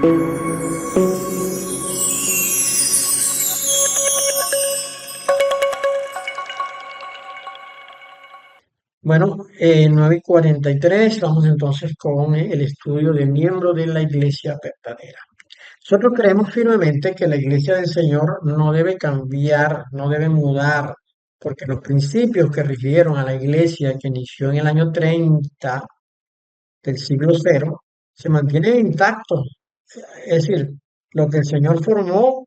Bueno, 9:43, vamos entonces con el estudio de miembro de la iglesia verdadera. Nosotros creemos firmemente que la iglesia del Señor no debe cambiar, no debe mudar, porque los principios que rigieron a la iglesia que inició en el año 30 del siglo cero se mantienen intactos. Es decir, lo que el Señor formó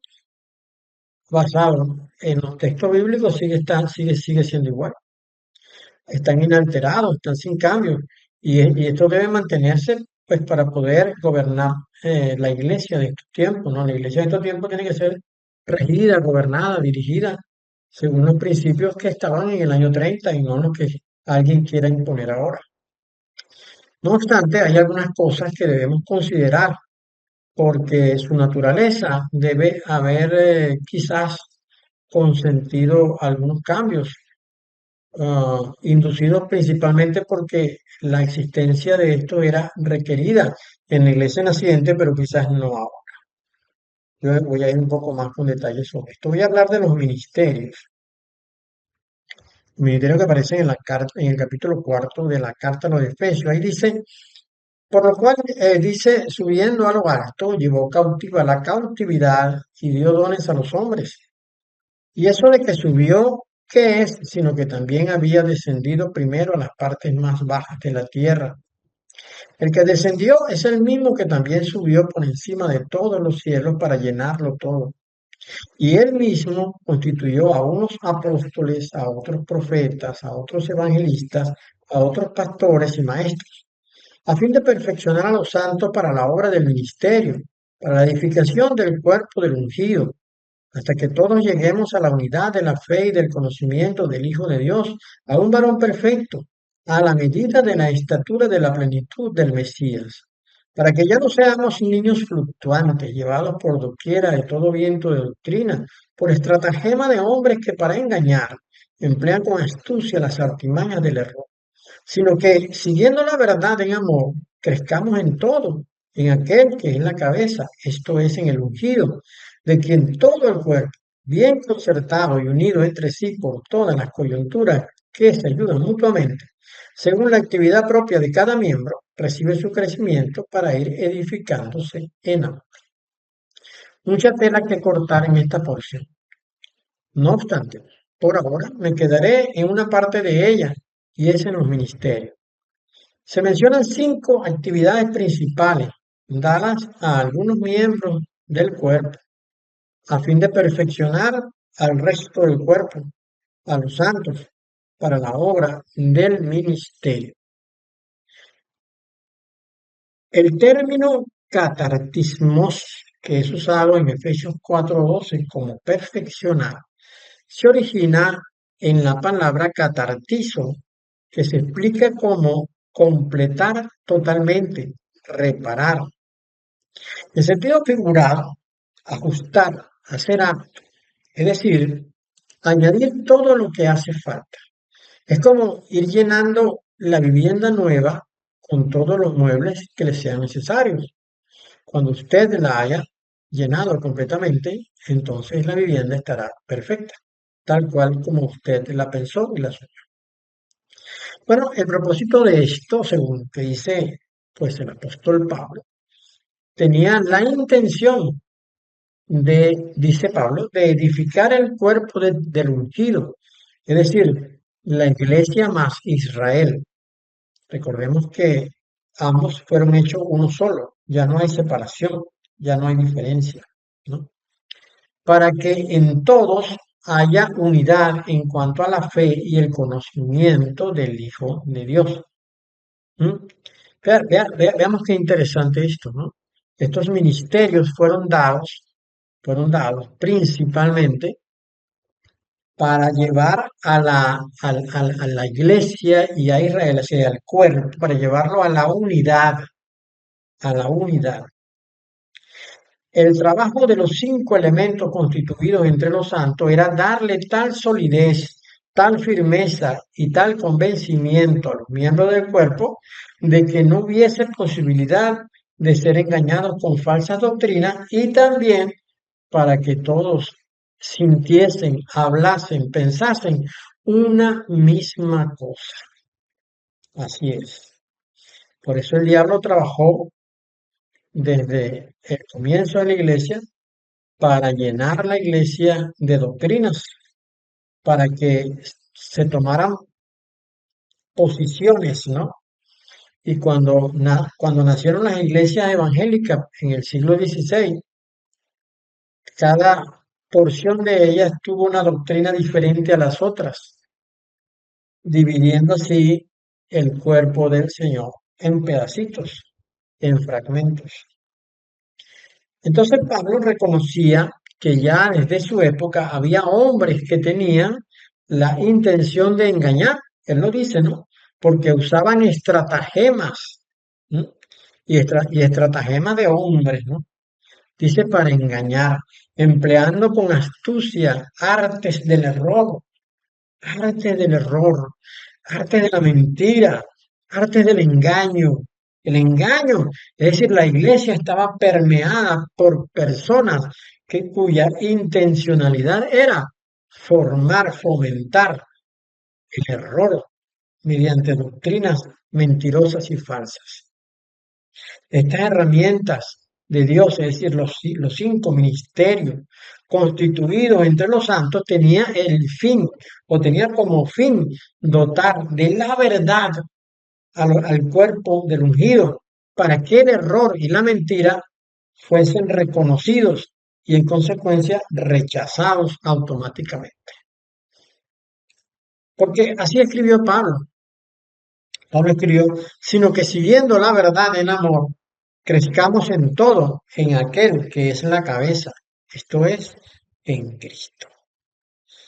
basado en los textos bíblicos sigue siendo igual. Están inalterados, están sin cambio. Y esto debe mantenerse pues para poder gobernar la iglesia de estos tiempos, ¿no? La iglesia de estos tiempos tiene que ser regida, gobernada, dirigida según los principios que estaban en el año 30 y no los que alguien quiera imponer ahora. No obstante, hay algunas cosas que debemos considerar porque su naturaleza debe haber quizás consentido algunos cambios inducidos principalmente porque la existencia de esto era requerida en la iglesia naciente, pero quizás no ahora. Yo voy a ir un poco más con detalles sobre esto. Voy a hablar de los ministerios que aparecen en la carta, en el capítulo cuarto de la carta a los Efesios. Ahí dice, por lo cual dice, subiendo a lo alto, llevó cautiva la cautividad y dio dones a los hombres. Y eso de que subió, ¿qué es? Sino que también había descendido primero a las partes más bajas de la tierra. El que descendió es el mismo que también subió por encima de todos los cielos para llenarlo todo. Y él mismo constituyó a unos apóstoles, a otros profetas, a otros evangelistas, a otros pastores y maestros, a fin de perfeccionar a los santos para la obra del ministerio, para la edificación del cuerpo del ungido, hasta que todos lleguemos a la unidad de la fe y del conocimiento del Hijo de Dios, a un varón perfecto, a la medida de la estatura de la plenitud del Mesías, para que ya no seamos niños fluctuantes, llevados por doquiera de todo viento de doctrina, por estratagema de hombres que para engañar emplean con astucia las artimañas del error, sino que, siguiendo la verdad en amor, crezcamos en todo, en aquel que es la cabeza, esto es, en el ungido, de quien todo el cuerpo, bien concertado y unido entre sí por todas las coyunturas que se ayudan mutuamente, según la actividad propia de cada miembro, recibe su crecimiento para ir edificándose en amor. Mucha tela que cortar en esta porción. No obstante, por ahora me quedaré en una parte de ella, y es en los ministerios. Se mencionan 5 actividades principales dadas a algunos miembros del cuerpo a fin de perfeccionar al resto del cuerpo, a los santos, para la obra del ministerio. El término catartismos, que es usado en Efesios 4:12 como perfeccionar, se origina en la palabra catartizo, que se explica como completar totalmente, reparar. En sentido figurado, ajustar, hacer apto, es decir, añadir todo lo que hace falta. Es como ir llenando la vivienda nueva con todos los muebles que le sean necesarios. Cuando usted la haya llenado completamente, entonces la vivienda estará perfecta, tal cual como usted la pensó y la soñó. Bueno, el propósito de esto, según que dice pues el apóstol Pablo, tenía la intención dice Pablo, de edificar el cuerpo del ungido, es decir, la iglesia más Israel. Recordemos que ambos fueron hechos uno solo, ya no hay separación, ya no hay diferencia, ¿no? Para que en todos haya unidad en cuanto a la fe y el conocimiento del Hijo de Dios. ¿Mm? Veamos qué interesante esto, ¿no? Estos ministerios fueron dados principalmente para llevar a la iglesia y a Israel, hacia el cuerpo, para llevarlo a la unidad, a la unidad. El trabajo de los 5 elementos constituidos entre los santos era darle tal solidez, tal firmeza y tal convencimiento a los miembros del cuerpo de que no hubiese posibilidad de ser engañados con falsas doctrinas y también para que todos sintiesen, hablasen, pensasen una misma cosa. Así es. Por eso el diablo trabajó desde el comienzo de la iglesia para llenar la iglesia de doctrinas, para que se tomaran posiciones, ¿no? Y cuando nacieron las iglesias evangélicas en el siglo XVI, cada porción de ellas tuvo una doctrina diferente a las otras, dividiendo así el cuerpo del Señor en pedacitos, en fragmentos. Entonces Pablo reconocía que ya desde su época había hombres que tenían la intención de engañar. Él lo dice, ¿no? Porque usaban estratagemas, ¿no? Y estratagemas de hombres, ¿no? Dice para engañar, empleando con astucia artes del error, artes de la mentira, artes del engaño. El engaño, es decir, la iglesia estaba permeada por personas cuya intencionalidad era formar, fomentar el error mediante doctrinas mentirosas y falsas. Estas herramientas de Dios, es decir, los cinco ministerios constituidos entre los santos, tenía el fin, o tenía como fin, dotar de la verdad al cuerpo del ungido, para que el error y la mentira fuesen reconocidos y en consecuencia rechazados automáticamente. Porque así escribió Pablo. Pablo escribió, sino que siguiendo la verdad en amor, crezcamos en todo, en aquel que es la cabeza, esto es, en Cristo.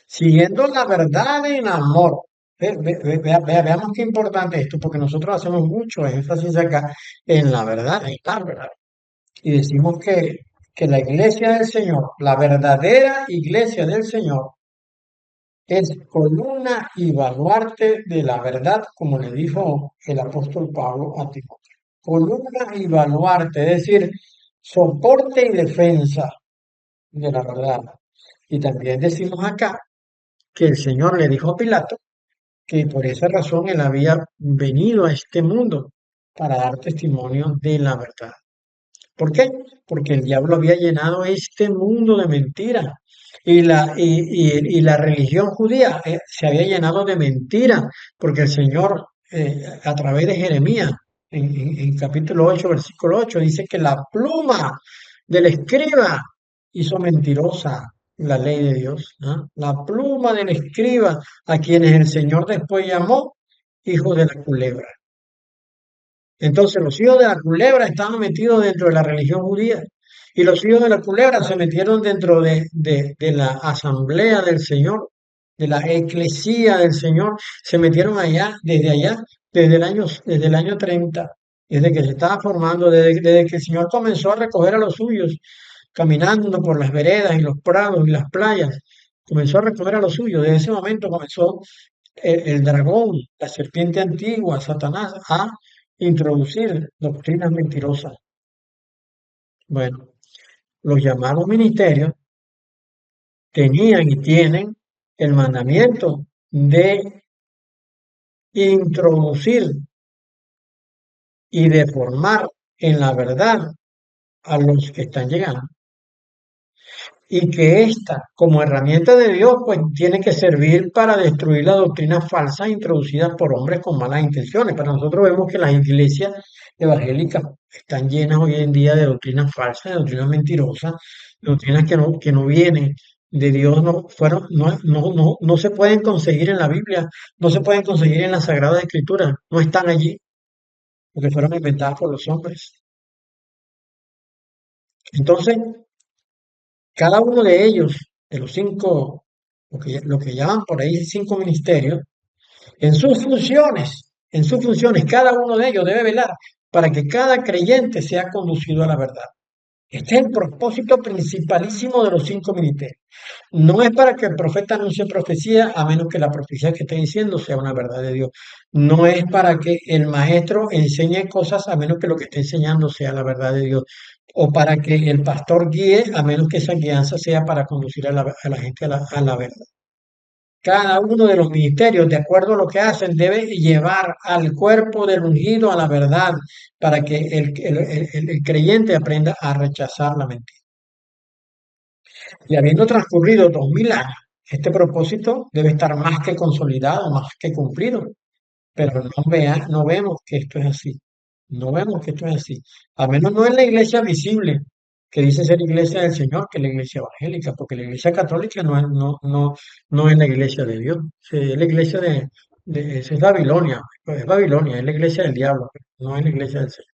Siguiendo la verdad en amor. Veamos qué importante esto, porque nosotros hacemos mucho énfasis acá en la verdad, en la verdad. Y decimos que la iglesia del Señor, la verdadera iglesia del Señor, es columna y baluarte de la verdad, como le dijo el apóstol Pablo a Timoteo. Columna y baluarte, es decir, soporte y defensa de la verdad. Y también decimos acá que el Señor le dijo a Pilato que por esa razón él había venido a este mundo para dar testimonio de la verdad. ¿Por qué? Porque el diablo había llenado este mundo de mentiras y la religión judía se había llenado de mentiras, porque el Señor a través de Jeremías, en capítulo 8, versículo 8, dice que la pluma del escriba hizo mentirosa la ley de Dios, ¿no? La pluma del escriba, a quienes el Señor después llamó hijos de la culebra. Entonces los hijos de la culebra estaban metidos dentro de la religión judía y los hijos de la culebra se metieron dentro de la asamblea del Señor, de la eclesía del Señor, se metieron allá, desde el año 30, desde que se estaba formando, desde que el Señor comenzó a recoger a los suyos, caminando por las veredas y los prados y las playas, comenzó a recoger a los suyos. Desde ese momento comenzó el dragón, la serpiente antigua, Satanás, a introducir doctrinas mentirosas. Bueno, los llamados ministerios tenían y tienen el mandamiento de introducir y de formar en la verdad a los que están llegando. Y que ésta, como herramienta de Dios, pues tiene que servir para destruir las doctrinas falsas introducidas por hombres con malas intenciones. Pero nosotros vemos que las iglesias evangélicas están llenas hoy en día de doctrinas falsas, de doctrinas mentirosas, de doctrinas que no vienen de Dios, no se pueden conseguir en la Biblia, no se pueden conseguir en las Sagradas Escrituras, no están allí, porque fueron inventadas por los hombres. Entonces, cada uno de ellos, de los cinco, lo que llaman por ahí cinco ministerios, en sus funciones, cada uno de ellos debe velar para que cada creyente sea conducido a la verdad. Este es el propósito principalísimo de los cinco ministerios. No es para que el profeta anuncie profecía, a menos que la profecía que esté diciendo sea una verdad de Dios. No es para que el maestro enseñe cosas, a menos que lo que esté enseñando sea la verdad de Dios. O para que el pastor guíe, a menos que esa guianza sea para conducir a la gente a la verdad. Cada uno de los ministerios, de acuerdo a lo que hacen, debe llevar al cuerpo del ungido a la verdad para que el creyente aprenda a rechazar la mentira. Y habiendo transcurrido 2000 años, este propósito debe estar más que consolidado, más que cumplido. Pero no vemos que esto es así. No vemos que esto es así. Al menos no en la iglesia visible, que dice ser iglesia del Señor, que es la iglesia evangélica, porque la iglesia católica no es la iglesia de Dios. Es la iglesia es Babilonia, es la iglesia del diablo, no es la iglesia del Señor.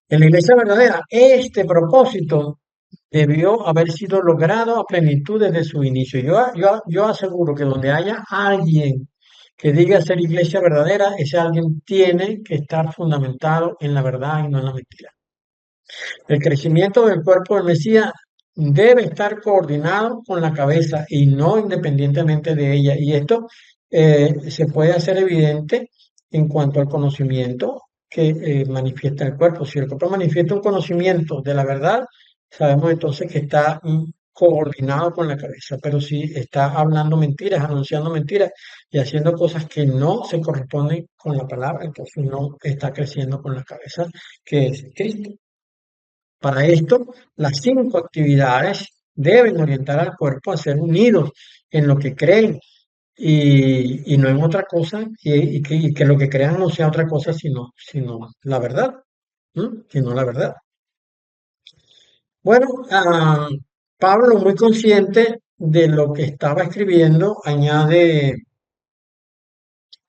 En la iglesia verdadera, este propósito debió haber sido logrado a plenitud desde su inicio. Yo aseguro que donde haya alguien que diga ser iglesia verdadera, ese alguien tiene que estar fundamentado en la verdad y no en la mentira. El crecimiento del cuerpo del Mesías debe estar coordinado con la cabeza y no independientemente de ella. Y esto se puede hacer evidente en cuanto al conocimiento que manifiesta el cuerpo. Si el cuerpo manifiesta un conocimiento de la verdad, sabemos entonces que está coordinado con la cabeza. Pero si está hablando mentiras, anunciando mentiras y haciendo cosas que no se corresponden con la palabra, entonces no está creciendo con la cabeza, que es Cristo. Para esto, las cinco actividades deben orientar al cuerpo a ser unidos en lo que creen y no en otra cosa, y que lo que crean no sea otra cosa sino la verdad, ¿no? Sino la verdad. Bueno, Pablo, muy consciente de lo que estaba escribiendo, añade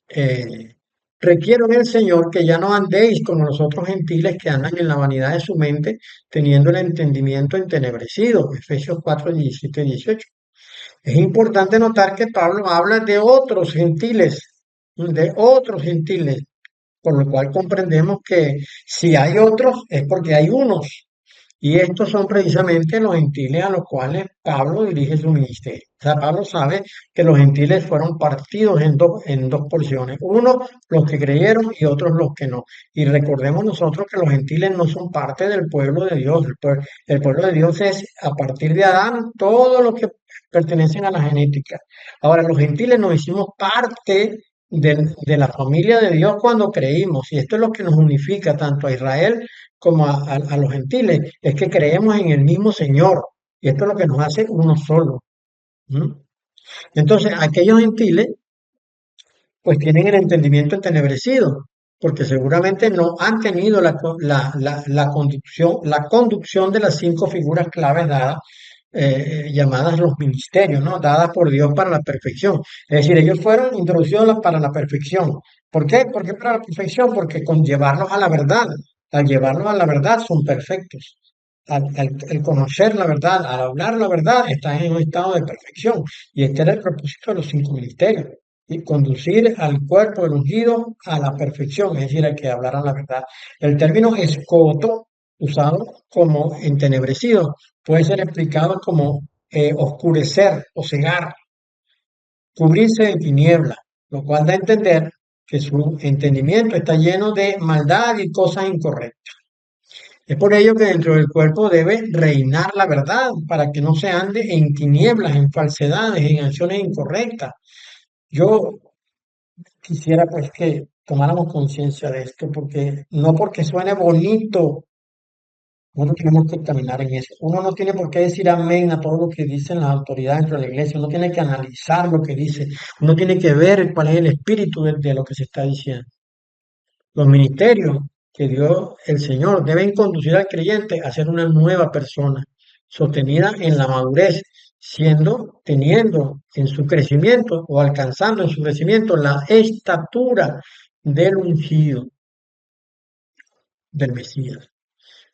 eh, requiero en el Señor que ya no andéis como los otros gentiles que andan en la vanidad de su mente, teniendo el entendimiento entenebrecido. Efesios 4, 17, 18. Es importante notar que Pablo habla de otros gentiles, por lo cual comprendemos que si hay otros es porque hay unos. Y estos son precisamente los gentiles a los cuales Pablo dirige su ministerio. O sea, Pablo sabe que los gentiles fueron partidos en dos porciones. Uno, los que creyeron y otros los que no. Y recordemos nosotros que los gentiles no son parte del pueblo de Dios. El pueblo de Dios es, a partir de Adán, todos los que pertenecen a la genética. Ahora, los gentiles nos hicimos parte de la familia de Dios cuando creímos. Y esto es lo que nos unifica tanto a Israel como a los gentiles, es que creemos en el mismo Señor. Y esto es lo que nos hace uno solo. ¿Mm? Entonces, aquellos gentiles, pues tienen el entendimiento entenebrecido, porque seguramente no han tenido la conducción de las cinco figuras claves dadas, llamadas los ministerios, ¿no? Dadas por Dios para la perfección. Es decir, ellos fueron introducidos para la perfección. ¿Por qué? ¿Por qué para la perfección? Porque con llevarlos a la verdad, al llevarlos a la verdad son perfectos. Al conocer la verdad, al hablar la verdad, están en un estado de perfección. Y este era el propósito de los cinco ministerios y conducir al cuerpo del ungido a la perfección, es decir, a que hablaran la verdad. El término escoto, usado como entenebrecido, puede ser explicado como oscurecer o cegar, cubrirse de tiniebla, lo cual da a entender que su entendimiento está lleno de maldad y cosas incorrectas. Es por ello que dentro del cuerpo debe reinar la verdad, para que no se ande en tinieblas, en falsedades, en acciones incorrectas. Yo quisiera pues que tomáramos conciencia de esto, porque no porque suene bonito, no tenemos que caminar en eso. Uno no tiene por qué decir amén a todo lo que dicen las autoridades dentro de la iglesia, uno tiene que analizar lo que dice, uno tiene que ver cuál es el espíritu de lo que se está diciendo. Los ministerios que dio el Señor deben conducir al creyente a ser una nueva persona, sostenida en la madurez, teniendo en su crecimiento o alcanzando en su crecimiento la estatura del ungido del Mesías.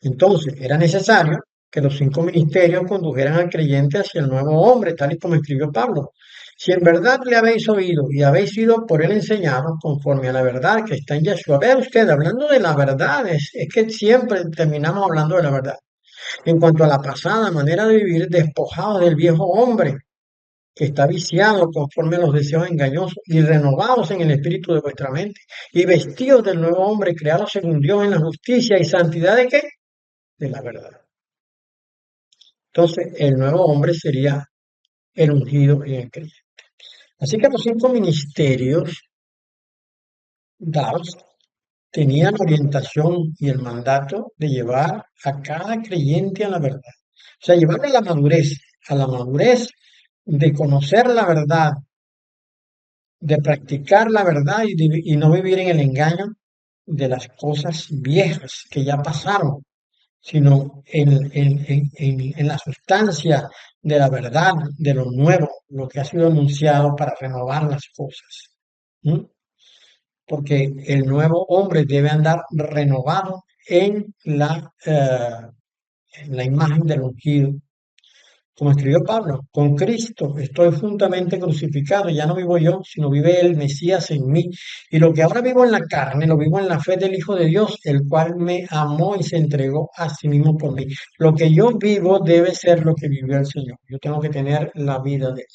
Entonces, era necesario que los cinco ministerios condujeran al creyente hacia el nuevo hombre, tal y como escribió Pablo. Si en verdad le habéis oído y habéis sido por él enseñados conforme a la verdad que está en Yeshua. Vea usted, hablando de la verdad, es que siempre terminamos hablando de la verdad. En cuanto a la pasada manera de vivir, despojados del viejo hombre, que está viciado conforme a los deseos engañosos, y renovados en el espíritu de vuestra mente, y vestidos del nuevo hombre, creado según Dios en la justicia y santidad de qué? De la verdad. Entonces, el nuevo hombre sería el ungido y el creyente. Así que los 5 ministerios dados tenían la orientación y el mandato de llevar a cada creyente a la verdad. O sea, llevarle a la madurez de conocer la verdad, de practicar la verdad y no vivir en el engaño de las cosas viejas que ya pasaron, sino en la sustancia de la verdad, de lo nuevo, lo que ha sido anunciado para renovar las cosas. ¿Mm? Porque el nuevo hombre debe andar renovado en la imagen del ungido. Como escribió Pablo, con Cristo estoy juntamente crucificado, ya no vivo yo, sino vive el Mesías en mí. Y lo que ahora vivo en la carne, lo vivo en la fe del Hijo de Dios, el cual me amó y se entregó a sí mismo por mí. Lo que yo vivo debe ser lo que vivió el Señor. Yo tengo que tener la vida de Él.